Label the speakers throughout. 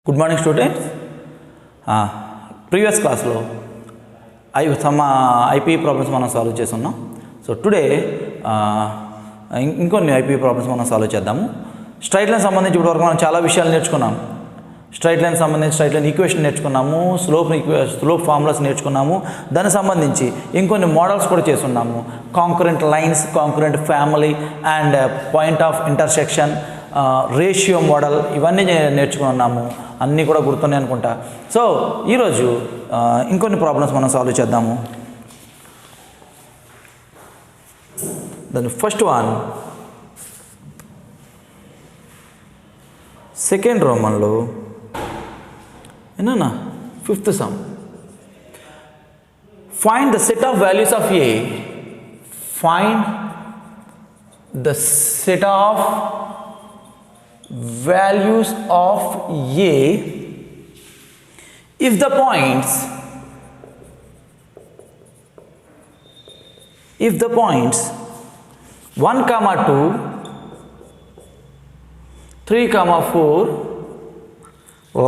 Speaker 1: Good morning students. Previous క్లాస్లో IP problems మనం solve చేస్తున్నాం. సో టుడే ఇంకొన్ని ఐపీ ప్రాబ్లమ్స్ మనం సాల్వ్ చేద్దాము. స్ట్రైట్ లైన్ సంబంధించి ఇప్పటివరకు మనం చాలా విషయాలు నేర్చుకున్నాము. స్ట్రైట్ లైన్ సంబంధించి స్ట్రైట్ లైన్ ఈక్వేషన్ నేర్చుకున్నాము, స్లోప్ ఫార్ములాస్ నేర్చుకున్నాము. దానికి సంబంధించి ఇంకొన్ని మోడల్స్ కూడా చేస్తున్నాము. Concurrent lines, concurrent family and point of intersection, ratio model, ఇవన్నీ నేర్చుకున్నాము. అన్నీ కూడా గుర్తున్నాయి అనుకుంటా. సో ఈరోజు ఇంకొన్ని ప్రాబ్లమ్స్ మనం సాల్వ్ చేద్దాము. దాని ఫస్ట్ వన్, సెకండ్ రోమన్లో ఏనా fifth sum. Find the set of values of A. Find the set of values of A if the points 1, 2, 3, 4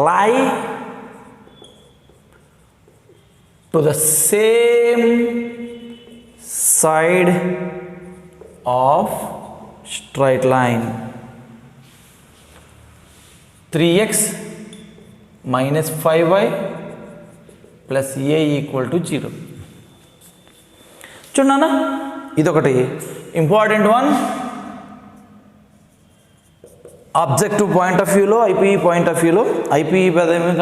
Speaker 1: lie to the same side of straight line. 3x minus 5y plus a equal to 0. చూడన్నా, ఇదొకటి important one. Objective point of వ్యూలో, IP point of వ్యూలో, IP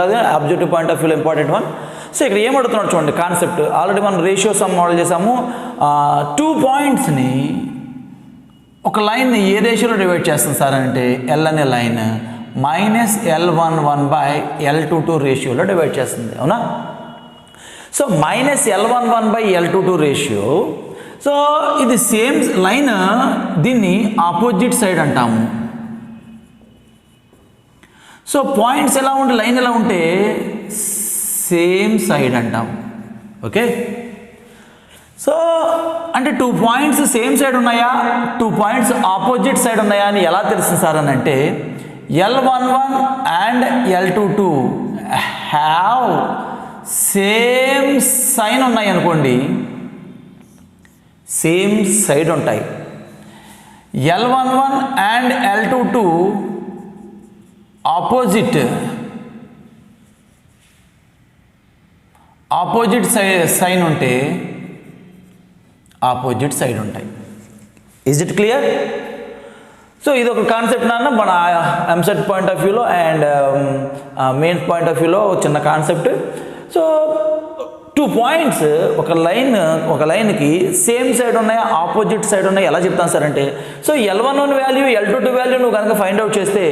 Speaker 1: కాదు objective point of వ్యూలో important one. So ఇక్కడ ఏమడుతున్నాడు చూడండి concept. Already మనం ratio some model చేసాము. 2 పాయింట్స్ని ఒక లైన్ని ఏ రేషియోలో డివైడ్ చేస్తుంది సార్ అంటే ఎల్ అనే line minus L11 by L22 రేషియోలో డివైడ్ చేస్తుంది, అవునా? So minus L11 by L22 ratio. So ఇది సేమ్ లైన్, దీన్ని ఆపోజిట్ సైడ్ అంటాము. సో పాయింట్స్ ఎలా ఉంటే, లైన్ ఎలా ఉంటే సేమ్ సైడ్ అంటాము. ఓకే, సో అంటే 2 పాయింట్స్ సేమ్ సైడ్ ఉన్నాయా, 2 పాయింట్స్ ఆపోజిట్ సైడ్ ఉన్నాయా అని ఎలా తెలుస్తుంది సార్ అని అంటే L11 and L22 have same sign ఉన్నాయి అనుకోండి, సేమ్ సైడ్ ఉంటాయి. L11 and L22 opposite sign ఉంటే ఆపోజిట్ సైడ్ ఉంటాయి. Is it clear? సో ఇది ఒక కాన్సెప్ట్ నాన్న మన ఎంసెట్ పాయింట్ ఆఫ్ వ్యూలో అండ్ మెయిన్స్ పాయింట్ ఆఫ్ వ్యూలో చిన్న కాన్సెప్ట్. సో 2 పాయింట్స్ ఒక లైన్కి సేమ్ సైడ్ ఉన్నాయా, ఆపోజిట్ సైడ్ ఉన్నాయా ఎలా చెప్తాను సార్ అంటే, so L11 value L22 value నువ్వు కనుక ఫైండ్ అవుట్ చేస్తే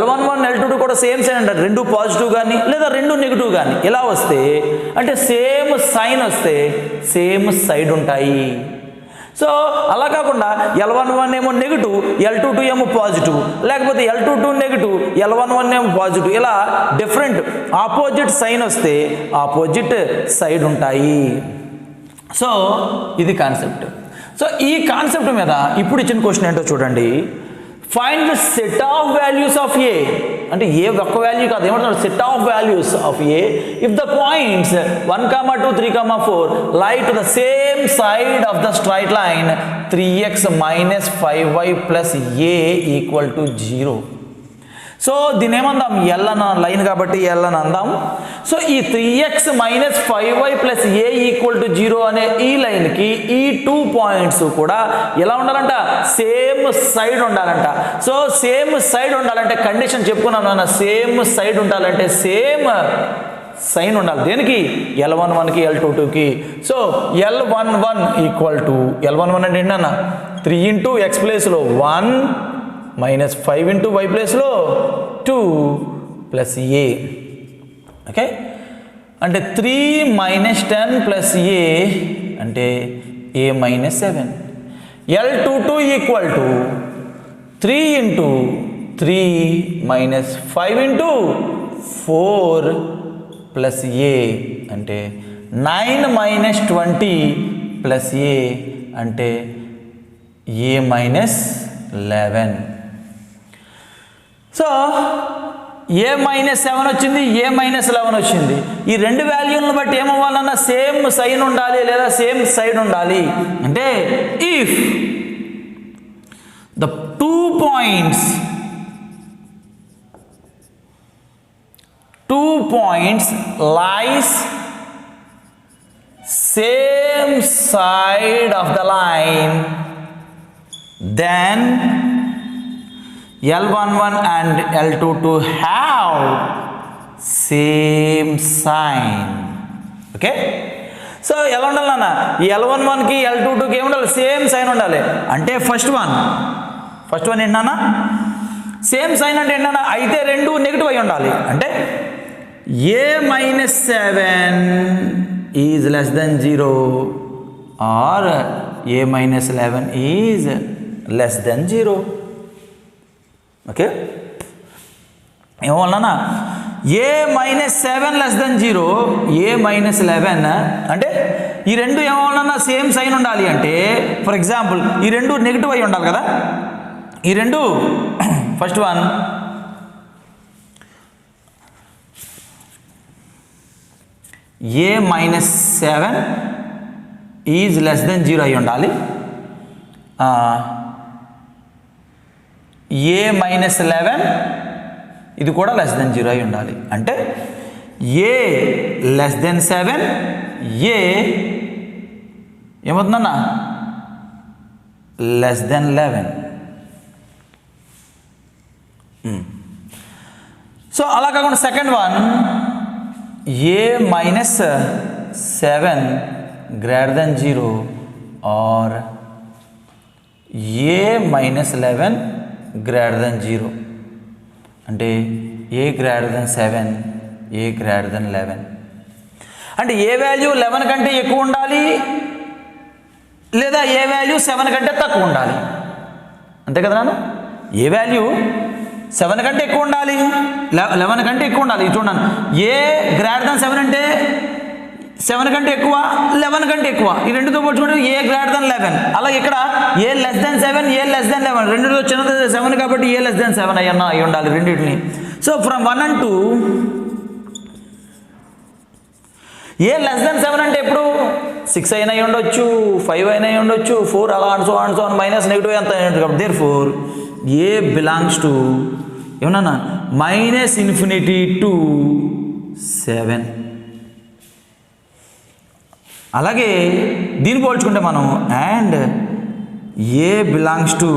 Speaker 1: L11 L22 కూడా సేమ్ సైడ్ అంటారు. 2 పాజిటివ్ కానీ లేదా 2 నెగిటివ్ కానీ ఇలా వస్తే అంటే సేమ్ సైన్ వస్తే సేమ్ సైడ్ ఉంటాయి. సో అలా కాకుండా L11 ఏమో నెగిటివ్, L22 ఏమో పాజిటివ్, లేకపోతే L22 నెగిటివ్, L11 ఏమో పాజిటివ్, ఇలా డిఫరెంట్ ఆపోజిట్ సైన్ వస్తే ఆపోజిట్ సైడ్ ఉంటాయి. సో ఇది కాన్సెప్ట్. సో ఈ కాన్సెప్ట్ మీద ఇప్పుడు ఇచ్చిన క్వశ్చన్ ఏంటో చూడండి. Find the set of values of a అంటే ఏ ఒక్క వాల్యూ కాదు, ఏమంటున్నారు set of values of a if the points 1, 2, 3, 4 lie to the same side of the straight line 3x minus 5y plus a equal to 0. So దీని ఏమందాం, L అన్న line కాబట్టి L అని అందాం. సో ఈ 3x minus 5y plus a equal to 0 అనే ఈ లైన్కి ఈ 2 పాయింట్స్ కూడా ఎలా ఉండాలంట, సేమ్ సైడ్ ఉండాలంట. సో సేమ్ సైడ్ ఉండాలంటే కండిషన్ చెప్పుకున్నాను నాన్న, సేమ్ సైడ్ ఉండాలంటే సేమ్ సైన్ ఉండాలి. దేనికి, L11కి L22కి. So L11 equal to L11 అంటే ఏంటన్న 3 ఇంటూ ఎక్స్ ప్లేస్లో 1 మైనస్ 5 ఇంటూ వై ప్లేస్లో 2 ప్లస్ ఏ. ఓకే, అంటే 3 మైనస్ 10 ప్లస్ ఏ అంటే a minus 7. L22 equal to 3 into 3 minus 5 into 4 plus a అంటే 9 మైనస్ 20 ప్లస్ ఏ అంటే a minus 11. So a minus 7 వచ్చింది, ఏ minus 11 వచ్చింది. ఈ రెండు వాల్యూలను బట్టి ఏమవ్వాలన్నా సేమ్ సైన్ ఉండాలి లేదా సేమ్ సైడ్ ఉండాలి. అంటే if the 2 points lies same side of the line, then L11 and L22 have same sign. Okay, so ఎలా ఉండాలన్న, ఈ L11కి L22కి ఏముండాలి, సేమ్ సైన్ ఉండాలి. అంటే ఫస్ట్ వన్ ఏంటన్నా సేమ్ సైన్ అంటే ఏంటన్నా, అయితే రెండు నెగిటివ్ అయి ఉండాలి. అంటే a minus 7 is less than 0 or a minus 11 is less than 0. Okay, ఏమన్నా a minus 7 less than 0, a minus 11 అంటే ఈ రెండు ఏమన్నా సేమ్ సైన్ ఉండాలి. అంటే ఫర్ ఎగ్జాంపుల్ ఈ రెండు నెగిటివ్ అయి ఉండాలి కదా. ఈ రెండు first one a minus 7 is less than 0 అయి ఉండాలి. ఏ మైనస్ 11 ఇది కూడా లెస్ దెన్ 0 అయి ఉండాలి. అంటే ఏ లెస్ దెన్ 7, ఏ ఏమవుతుందన్నా లెస్ దెన్ 11. సో అలా కాకుండా second one a minus 7 greater than 0 or a minus 11 greater than 0. అంటే a greater than 7, a greater than 11. అంటే ఏ వాల్యూ 11 కంటే ఎక్కువ ఉండాలి లేదా ఏ వాల్యూ 7 కంటే తక్కువ ఉండాలి. అంతే కదా నాన్న, ఏ వాల్యూ 7 కంటే ఎక్కువ ఉండాలి, 11 కంటే ఎక్కువ ఉండాలి. చూడండి, ఏ గ్రేటర్ దెన్ 7 అంటే 7 కంటే ఎక్కువ, 11 కంటే ఎక్కువ. ఈ రెండుతో పోల్చుకుంటే ఏ గ్రేటర్ దెన్ 11. అలాగే ఇక్కడ ఏ లెస్ దెన్ 7, ఏ లెస్ దెన్ 11. రెండుతో చిన్నది 7 కాబట్టి ఏ లెస్ దెన్ 7 అయి ఉండాలి రెండింటిని. So from 1 and 2 A less than 7 అంటే ఎప్పుడు 6 అయినా ఉండొచ్చు, 5 అయినా ఉండొచ్చు, 4 అలా సో మైనస్ నెగిటివ్ ఎంత అయినట్టు. కాబట్టి therefore a belongs to ఏమన్నా మైనస్ ఇన్ఫినిటీ టు 7. అలాగే దీన్ని పోల్చుకుంటే మనం and a belongs to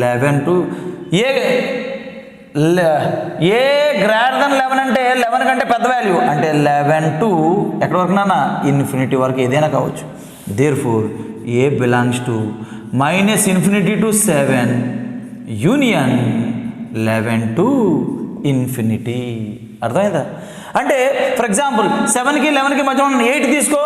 Speaker 1: 11 to a greater than 11 అంటే 11 కంటే పెద్ద వాల్యూ. అంటే 11 టు ఎక్కడ వరకు నాన్న ఇన్ఫినిటీ వరకు ఏదైనా కావచ్చు. Therefore a belongs to minus infinity to 7 union 11 to infinity. అర్థమైందా? అంటే ఫర్ ఎగ్జాంపుల్ 7కి 11కి మధ్య ఉన్న 8 తీసుకో.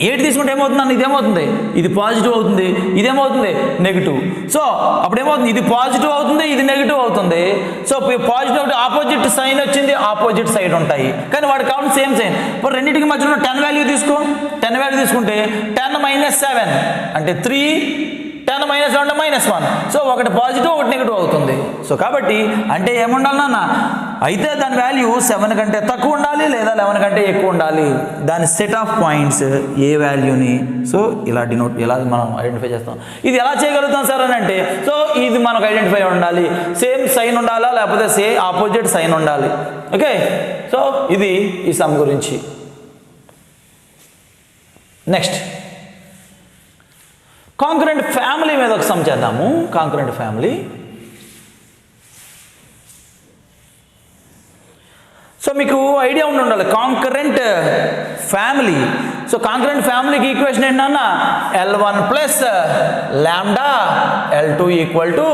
Speaker 1: 8 తీసుకుంటే ఏమవుతుందండి, ఇదేమవుతుంది, ఇది పాజిటివ్ అవుతుంది, ఇదేమవుతుంది నెగిటివ్. సో అప్పుడు ఏమవుతుంది, ఇది పాజిటివ్ అవుతుంది, ఇది నెగిటివ్ అవుతుంది. సో పాజిటివ్ ఆపోజిట్ సైన్ వచ్చింది, ఆపోజిట్ సైడ్ ఉంటాయి, కానీ వాడికి కావాలి సేమ్ సైన్. ఇప్పుడు రెండింటికి మధ్య ఉన్న 10 వాల్యూ తీసుకో. 10 వాల్యూ తీసుకుంటే 10 మైనస్ 7 అంటే 3, 10 మైనస్ 1 అంటే -1. సో ఒకటి పాజిటివ్ ఒకటి నెగిటివ్ అవుతుంది. సో కాబట్టి అంటే ఏముండాలి నాన్న, అయితే దాని వాల్యూ 7 కంటే తక్కువ ఉండాలి లేదా 11 కంటే ఎక్కువ ఉండాలి. దాని సెట్ ఆఫ్ పాయింట్స్ ఏ వాల్యూని సో ఇలా డినోట్ ఇలా మనం ఐడెంటిఫై చేస్తాం. ఇది ఎలా చేయగలుగుతాం సార్ అని అంటే, సో ఇది మనకు ఐడెంటిఫై ఉండాలి, సేమ్ సైన్ ఉండాలా లేకపోతే సేమ్ ఆపోజిట్ సైన్ ఉండాలి. ఓకే, సో ఇది ఈ సమ్ గురించి. నెక్స్ట్ కాంకరెంట్ ఫ్యామిలీ మీద ఒక సమ్ చేద్దాము. Concurrent family. సో మీకు ఐడియా ఉండాలి కాంకరెంట్ ఫ్యామిలీ. సో కాంకరెంట్ ఫ్యామిలీకి ఈక్వేషన్ ఏంటన్నా L1 plus lambda L2 equal to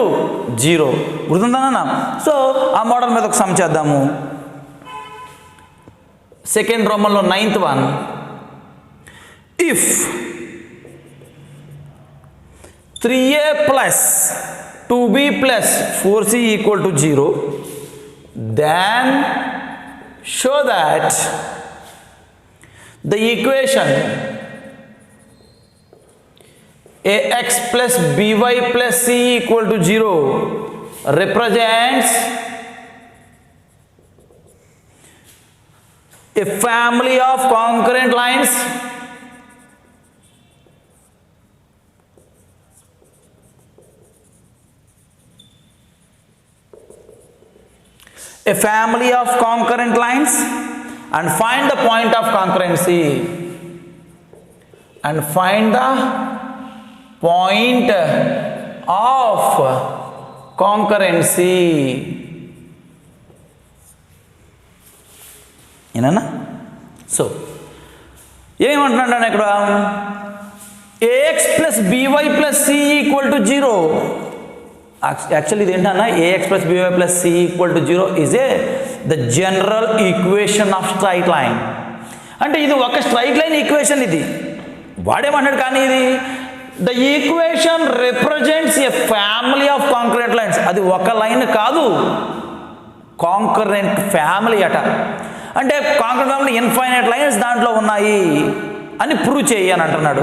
Speaker 1: 0. గుర్తుందన్నా? సో ఆ మోడల్ మీద ఒక సమ్ చేద్దాము. సెకండ్ రోమన్లో 9th one. If 3a plus 2b plus 4c equal to 0, then show that the equation ax plus by plus c equal to 0 represents A family of concurrent lines and find the point of concurrency and find the point of concurrency. ఏనా? So ఏమంటున్నాడు ఇక్కడ ax plus by plus c equal to 0. Actually ఇది ఏంటన్నా ax plus by plus c equal to 0 is the general equation of straight line. అంటే ఇది ఒక straight line equation. ఇది వాడేమన్నాడు కానీ ఇది the equation represents a family of concurrent lines. అది ఒక లైన్ కాదు, కాంకరెంట్ ఫ్యామిలీ అట. అంటే కాంకరెంట్ ఫ్యామిలీ ఇన్ఫైనైట్ లైన్స్ దాంట్లో ఉన్నాయి అని ప్రూవ్ చేయి అని అంటున్నాడు.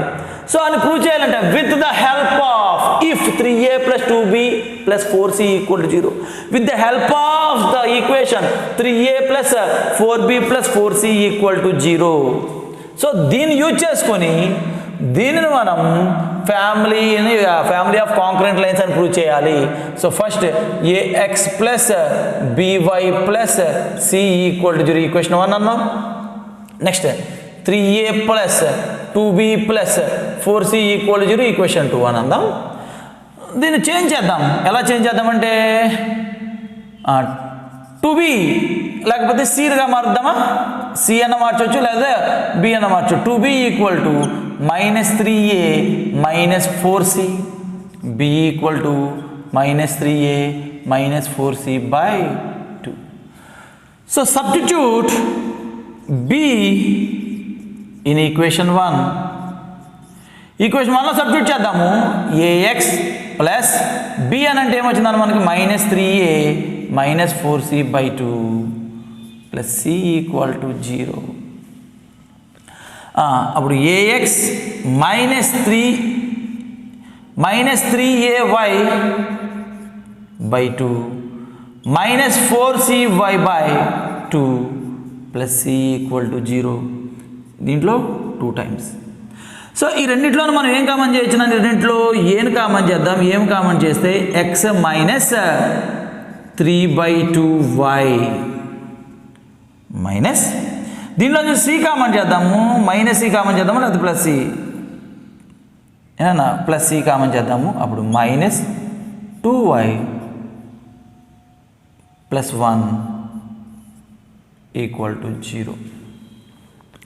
Speaker 1: సో అని ప్రూవ్ చేయాలంటే with the help of if 3a plus 2b plus 4c equal to 0, with the help of the equation 3a plus 4b plus 4c equal to 0. So దీన్ని use చేసుకొని దీనిని మనం ఫ్యామిలీ ఆఫ్ కాంకరెంట్ లైన్స్ అని prove చేయాలి. So first ax plus by plus c equal to 0 equation 1 అన్నాం. Next 3a plus 2b plus 4c equal to 0 equation 2 అని అందాం. దీన్ని చేంజ్ చేద్దాం. ఎలా చేంజ్ చేద్దామంటే 2b లేకపోతే cగా మారుద్దామా? c అన్న మార్చవచ్చు లేదా b అన్న మార్చవచ్చు. 2b equal to -3a minus 4c, b equal to -3a minus 4c by 2. So substitute b in equation 1. Equation 1లో సబ్స్టిట్యూట్ చేద్దాము. ax ప్లస్ b అని అంటే ఏమొచ్చిందని మనకి -3a minus 4c by 2 plus c equal to 0. అప్పుడు ax -3ay by 2 minus 4cy by 2 plus c equal to 0. దీంట్లో 2 times. So ఈ రెండింటిలో మనం ఏం కామన్ చేయొచ్చు? రెండింటిలో ఏం కామన్ చేద్దాం? ఏం కామన్ చేస్తే x minus 3/2y మైనస్ దీనిలో నుంచి c కామన్ చేద్దాము. -c కామన్ చేద్దాము లేదా ప్లస్ c ఏనా ప్లస్ c కామన్ చేద్దాము. అప్పుడు -2y plus 1 equal to 0.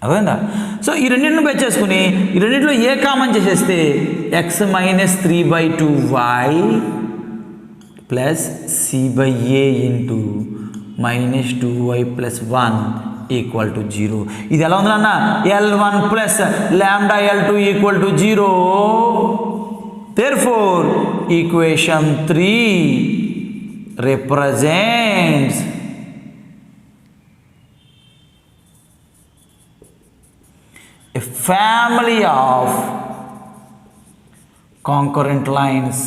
Speaker 1: అదేనా? సో ఈ రెండింటిని బేస్ చేసుకుని ఈ రెండింటిలో ఏ కామన్ చేసేస్తే x minus 3/2y plus c/a into -2y plus 1 equal to 0. ఇది ఎలా ఉంది అన్న? L1 plus lambda L2 equal to 0. Therefore equation 3 represents a family of concurrent lines.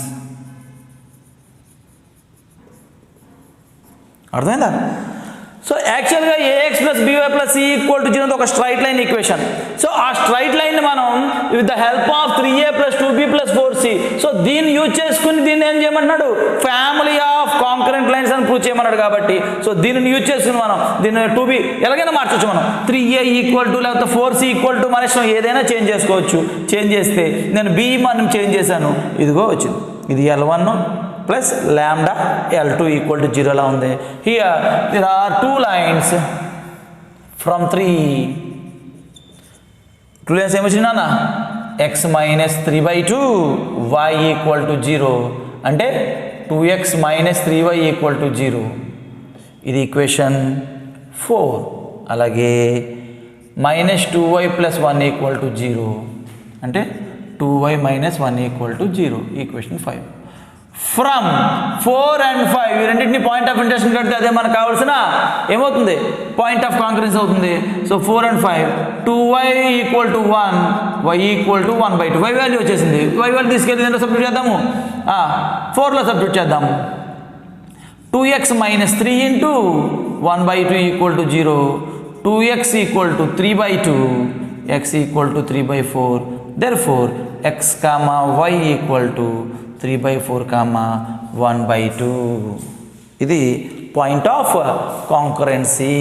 Speaker 1: అర్థమైందా? సో యాక్చువల్గా ax plus by plus c equal to 0 ఒక straight line equation. So ఆ straight line మనం with the help of 3a plus 2b plus 4c, so దీన్ని use చేసుకుని దీన్ని ఏం చేయమన్నాడు? ఫ్యామిలీ ఆఫ్ కాంకరెంట్ లైన్స్ అని ప్రూవ్ చేయమన్నాడు. కాబట్టి సో దీనిని యూజ్ చేసుకుని మనం దీన్ని 2b ఎలాగైనా మార్చవచ్చు. మనం 3a ఈక్వల్ టు లేకపోతే 4c ఈక్వల్ టు మన ఇష్టం ఏదైనా చేంజ్ చేసుకోవచ్చు. చేంజ్ చేస్తే నేను b మనం చేంజ్ చేశాను, ఇదిగో వచ్చింది. ఇది L1 plus lambda L2 equal to 0 లా ఉంది. Here there are 2 lines from 3. 2 lines ఏమొచ్చిందన్నా? x minus 3/2 y equal to 0 అంటే 2x minus 3y equal to 0. ఇది ఈక్వేషన్ 4. అలాగే -2y plus 1 equal to 0 అంటే 2y minus 1 equal to 0. Equation 5. From 4 and 5 ఈ రెండింటిని point of intersection కడితే అదే మనకు కావాల్సిన ఏమవుతుంది? పాయింట్ ఆఫ్ కాంకరెన్స్ అవుతుంది. So 4 and 5 2y equal to 1 y equal to 1/2. y value వచ్చేసింది. y వాల్యూ తీసుకెళ్ళి దీంట్లో సబ్స్టిట్యూట్ చేద్దాము. 4లో సబ్స్టిట్యూట్ చేద్దాము. 2x minus 3 into 1/2 equal to 0. 2x equal to 3 by 2, x equal to 3 by 4. Therefore, x comma y equal to 3 by 4 comma 1 by 2. ఇది point of concurrency.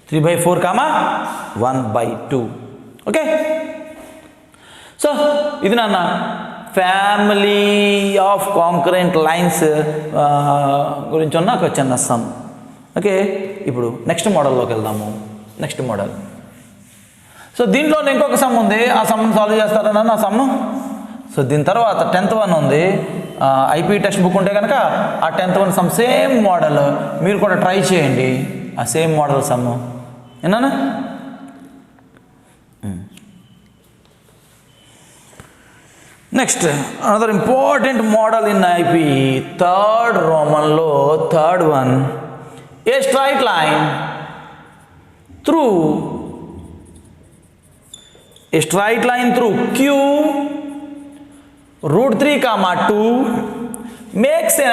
Speaker 1: Three by 4 comma 1 by 2. Okay. So ఇది నాన్న family of concurrent lines గురించి ఉన్న ఒక చిన్న some. Okay, ఇప్పుడు next మోడల్లోకి వెళ్దాము. Next model. So దీంట్లో ఇంకొక సమ్ ఉంది, ఆ సమ్ని సాల్వ్ చేస్తారన్నా నా సమ్. సో దీని తర్వాత 10th వన్ ఉంది, ఐపీ టెక్స్ట్ బుక్ ఉంటే కనుక ఆ 10th one some same model మీరు కూడా ట్రై చేయండి. ఆ సేమ్ మోడల్ సమ్ ఏనా. Next another important model in IP, third రోమన్లో third one. A straight line through Q root 3 comma 2 makes an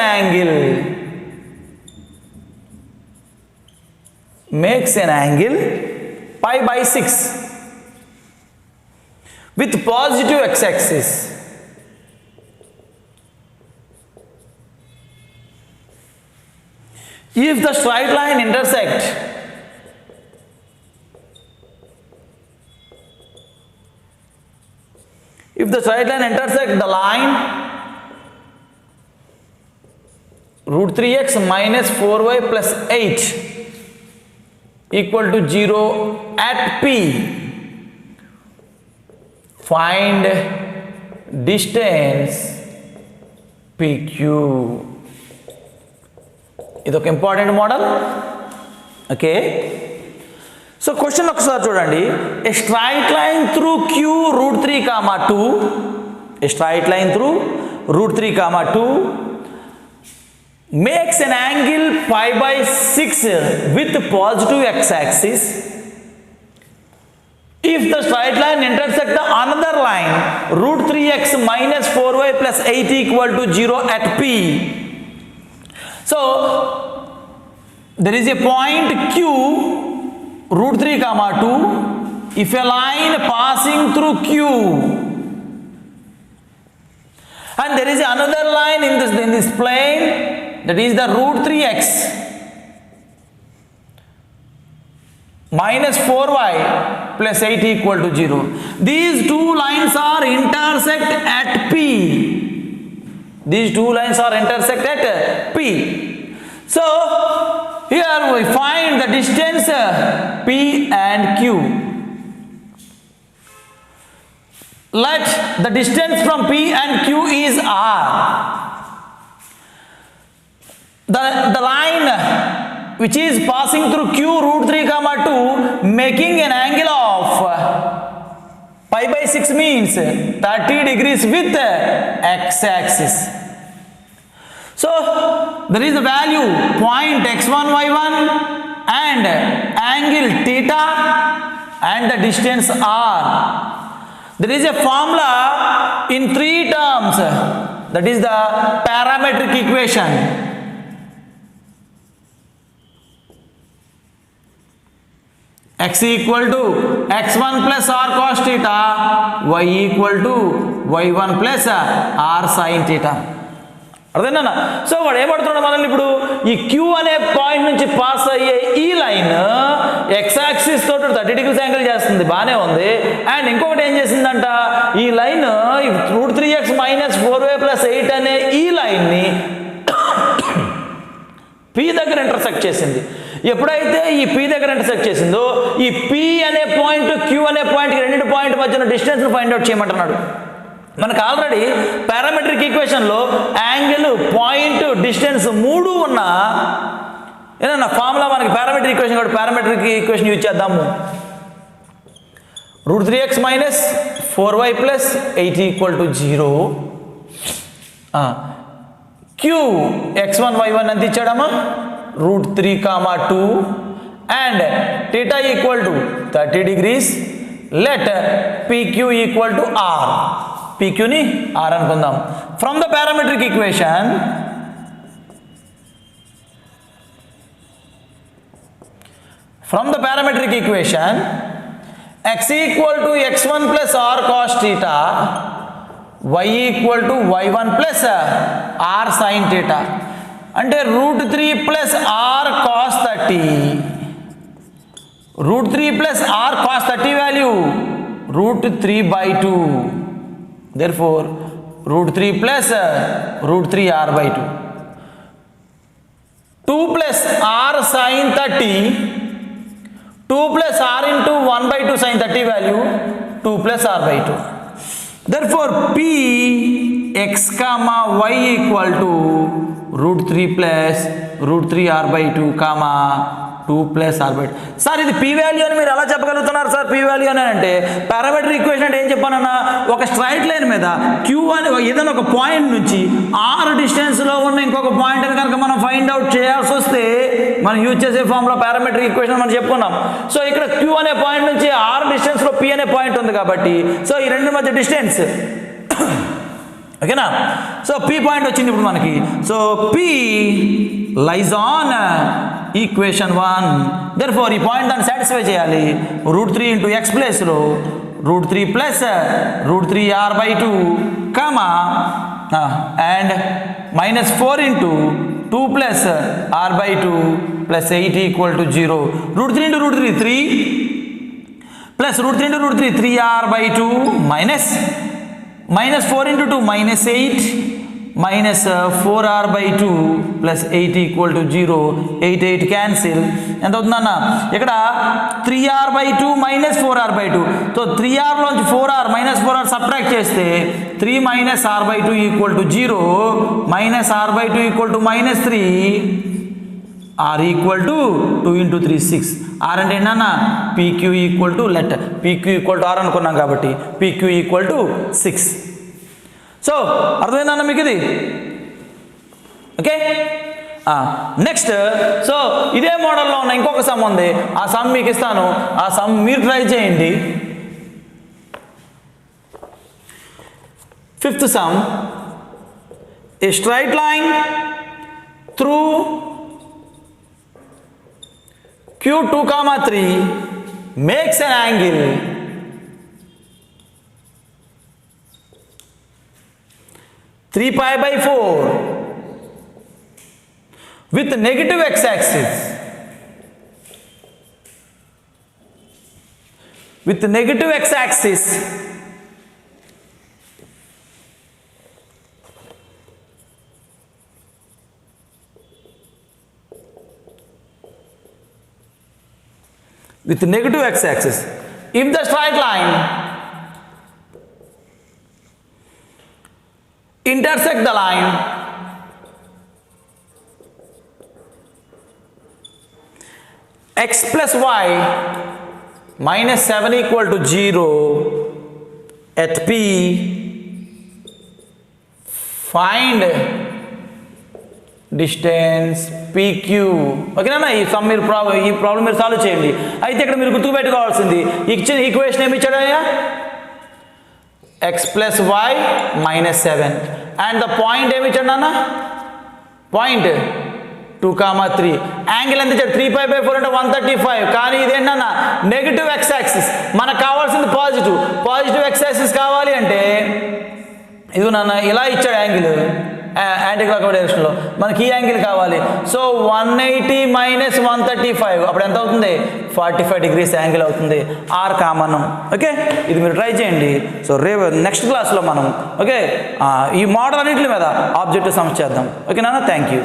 Speaker 1: angle pi by 6 with positive x-axis. If the straight line intersect the line root 3x minus 4y plus 8 equal to 0 at P, find distance PQ. ఇది ఒక important model. Okay, so question ఒకసారి చూడండి. ఏ straight line through Q root 3 comma 2, a straight line through root 3 comma 2 makes an angle pi by 6 with positive x-axis. If the straight line intersect the another line root 3x minus 4y plus 8 equal to 0 at P. So there is a point Q root 3 comma 2. If a line passing through Q and there is another line in this plane, that is the root 3x minus 4y plus 8 equal to 0. These two lines are intersect at P. These two lines are intersect at P. So here we find the distance P and Q. Let the distance from P and Q is R. The line which is passing through Q root 3 comma 2 making an angle of pi by 6 means 30 degrees with x-axis. So there is a value point x1 y1 and angle theta and the distance r. There is a formula in 3 terms, that is the parametric equation. X equal to x1 plus r cos theta, y equal to y1 plus r sin theta. అర్థమేనా? So వాడు ఏమడుతున్నాడు మనల్ని, ఇప్పుడు ఈ queue అనే point నుంచి pass అయ్యే ఈ లైన్ ఎక్స్ యాక్సిస్ తోటి 30 degrees యాంగిల్ చేస్తుంది, బాగానే ఉంది. అండ్ ఇంకొకటి ఏం చేసిందంట, ఈ line route 3x minus 4y plus 8 అనే ఈ లైన్ని P దగ్గర ఇంటర్సెక్ట్ చేసింది. ఎప్పుడైతే ఈ P దగ్గర ఇంటర్సెక్ట్ చేసిందో ఈ P అనే పాయింట్ Q అనే పాయింట్కి రెండింటి పాయింట్ మధ్యన డిస్టెన్స్ని ఫైండ్ అవుట్ చేయమంటున్నాడు. మనకు ఆల్రెడీ పారామెట్రిక్ ఈక్వేషన్లో యాంగిల్, పాయింట్, డిస్టెన్స్ 3 ఉన్న ఏదన్నా ఫార్ములా మనకి పారామెట్రిక్ ఈక్వేషన్, కాబట్టి పారామెట్రిక్ ఈక్వేషన్ యూజ్ చేద్దాము. Root 3x minus 4y plus 8 equal to 0. Q x1 y1 ఎంత ఇచ్చాడమ్మా, root 3 comma 2 and theta equal to 30 degrees let PQ equal to R. PQని R అనుకుందాం. From the parametric equation x equal to x1 plus r cos theta, y equal to y1 plus r sin theta. అంటే √3 plus r cos 30. √3 plus r cos 30 value √3/2. Therefore √3 plus √3r/2. 2 plus r sin 30. 2 plus r into 1/2 sin 30 value 2 plus r/2. Therefore p x comma y equal to √3 plus √3r/2 comma 2 plus r/2. Sir ఇది p value అని మీరు ఎలా చెప్పగలుగుతున్నారు sir? p value అని అంటే parametric equation అంటే ఏం చెప్పానన్నా, ఒక straight line మీద q అని ఏదైనా ఒక పాయింట్ నుంచి r డిస్టెన్స్లో ఉన్న ఇంకొక పాయింట్ అని కనుక మనం ఫైండ్ అవుట్ చేయాల్సి వస్తే మనం యూజ్ చేసే ఫామ్లో పారామెట్రిక్ ఈక్వేషన్ మనం చెప్పుకున్నాం. సో ఇక్కడ q అనే పాయింట్ నుంచి r డిస్టెన్స్లో p అనే పాయింట్ ఉంది కాబట్టి సో ఈ రెండు మధ్య డిస్టెన్స్ ఓకేనా. సో p పాయింట్ వచ్చింది ఇప్పుడు మనకి. So p లైజ్ on equation 1. Therefore ఈ పాయింట్ దాన్ని సాటిస్ఫై చేయాలి. √3 ఇంటూ x ప్లేస్లో √3 plus √3r/2 comma and -4 into 2 plus r/2 plus 8 equal to 0. √3 into √3 3 plus √3 into √3 3r/2 -4 into 2 -8 minus 4r/2 plus 8 equal to 0. 8 cancel. ఎంత అవుతుందన్న ఇక్కడ 3r/2 minus 4r/2. So 3r లోంచి 4r minus 4r subtract చేస్తే 3 minus r/2 equal to 0 minus r/2 equal to -3 r equal to 2 into 3 6. r అంటే ఏంటన్నా PQ equal to let PQ equal to r అనుకున్నాం కాబట్టి PQ equal to 6. So అర్థమైందన్న మీకు ఇది? Okay. Next so ఇదే మోడల్లో ఉన్న ఇంకొక సమ్ ఉంది. ఆ సమ్ మీకు ఇస్తాను, ఆ సమ్ మీరు ట్రై చేయండి. 5th sum. A straight line through Q2, 3 makes an angle (3π/4) with negative x-axis. With negative x-axis with negative x-axis. If the straight line intersect the line x plus y minus 7 equal to 0 at P, find distance PQ. ఓకేనా? ఈ some మీరు ఈ problem మీరు solve చేయండి. అయితే ఇక్కడ మీరు గుర్తుపెట్టుకోవాల్సింది ఇచ్చిన ఈక్వేషన్ ఏమి ఇచ్చాడయ్యా? x plus y minus 7 and the point ఏమి ఇచ్చాడు నాన్న? పాయింట్ 2, 3. యాంగిల్ ఎంత ఇచ్చాడు? 3π/4 అంటే 135. కానీ ఇదేంటన్నా నెగిటివ్ ఎక్స్ యాక్సిస్. మనకు కావాల్సింది పాజిటివ్ ఎక్స్ యాక్సిస్ కావాలి అంటే ఇది నాన్న ఇలా ఇచ్చాడు యాంగిల్ యాంటీ క్లాక్ డైరెక్షన్లో. మనకి ఈ యాంగిల్ కావాలి. సో 180 - 135 అప్పుడు ఎంత అవుతుంది? 45 degrees యాంగిల్ అవుతుంది. Or common. ఓకే, ఇది మీరు ట్రై చేయండి. సో నెక్స్ట్ క్లాస్లో మనం ఓకే ఈ మోడల్ అన్నింటి మీద ఆబ్జెక్టివ్ సమ్స్ చేద్దాం. ఓకే నాన్న, థ్యాంక్ యూ.